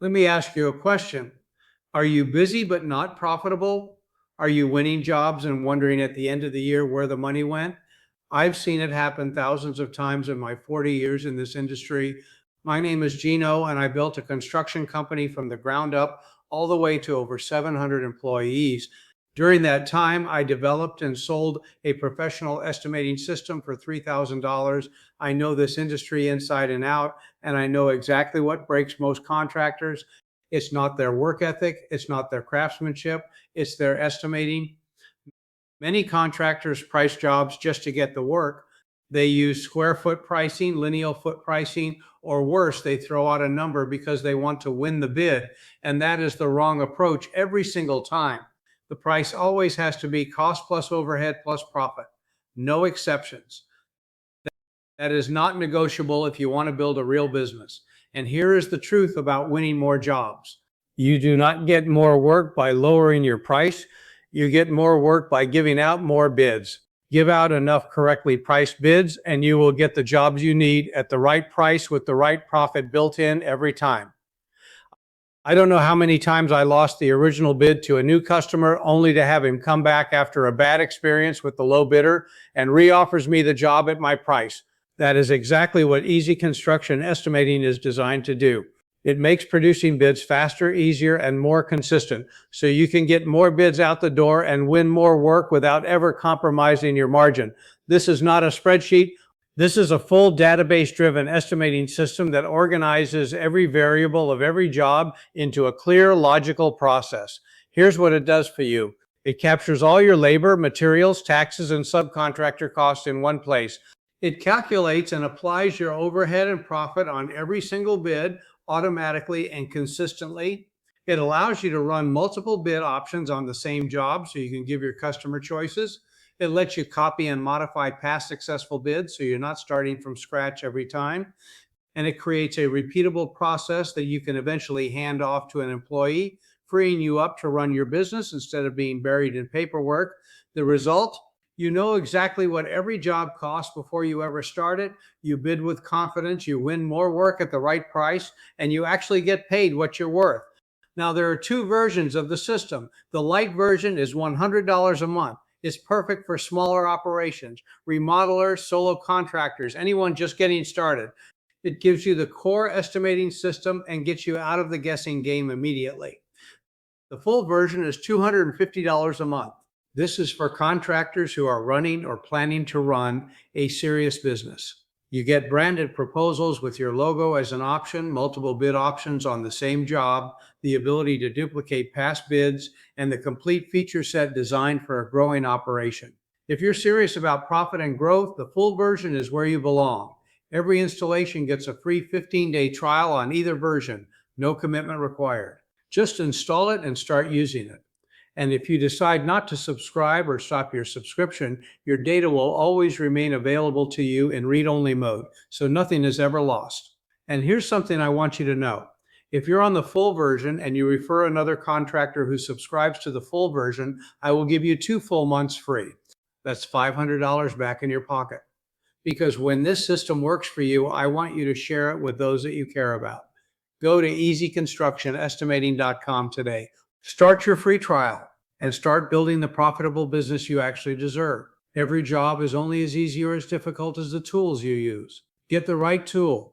Let me ask you a question. Are you busy but not profitable? Are you winning jobs and wondering at the end of the year where the money went? I've seen it happen thousands of times in my 40 years in this industry. My name is Gino, and I built a construction company from the ground up all the way to over 700 employees. During that time, I developed and sold a professional estimating system for $3,000. I know this industry inside and out, and I know exactly what breaks most contractors. It's not their work ethic, it's not their craftsmanship, it's their estimating. Many contractors price jobs just to get the work. They use square foot pricing, lineal foot pricing, or worse, they throw out a number because they want to win the bid. And that is the wrong approach every single time. The price always has to be cost plus overhead plus profit. No exceptions. That is not negotiable if you want to build a real business. And here is the truth about winning more jobs. You do not get more work by lowering your price. You get more work by giving out more bids. Give out enough correctly priced bids and you will get the jobs you need at the right price with the right profit built in every time. I don't know how many times I lost the original bid to a new customer only to have him come back after a bad experience with the low bidder and re-offers me the job at my price. That is exactly what easy construction estimating is designed to do. It makes producing bids faster, easier, and more consistent, so you can get more bids out the door and win more work without ever compromising your margin. This is not a spreadsheet. This is a full database-driven estimating system that organizes every variable of every job into a clear, logical process. Here's what it does for you. It captures all your labor, materials, taxes, and subcontractor costs in one place. It calculates and applies your overhead and profit on every single bid automatically and consistently. It allows you to run multiple bid options on the same job so you can give your customer choices. It lets you copy and modify past successful bids so you're not starting from scratch every time. And it creates a repeatable process that you can eventually hand off to an employee, freeing you up to run your business instead of being buried in paperwork. The result? You know exactly what every job costs before you ever start it. You bid with confidence, you win more work at the right price, and you actually get paid what you're worth. Now, there are two versions of the system. The light version is $100 a month. It's perfect for smaller operations, remodelers, solo contractors, anyone just getting started. It gives you the core estimating system and gets you out of the guessing game immediately. The full version is $250 a month. This is for contractors who are running or planning to run a serious business. You get branded proposals with your logo as an option, multiple bid options on the same job, the ability to duplicate past bids, and the complete feature set designed for a growing operation. If you're serious about profit and growth, the full version is where you belong. Every installation gets a free 15-day trial on either version, no commitment required. Just install it and start using it. And if you decide not to subscribe or stop your subscription, your data will always remain available to you in read-only mode, so nothing is ever lost. And here's something I want you to know. If you're on the full version and you refer another contractor who subscribes to the full version, I will give you 2 full months free. That's $500 back in your pocket. Because when this system works for you, I want you to share it with those that you care about. Go to easyconstructionestimating.com today. Start your free trial and start building the profitable business you actually deserve. Every job is only as easy or as difficult as the tools you use. Get the right tool,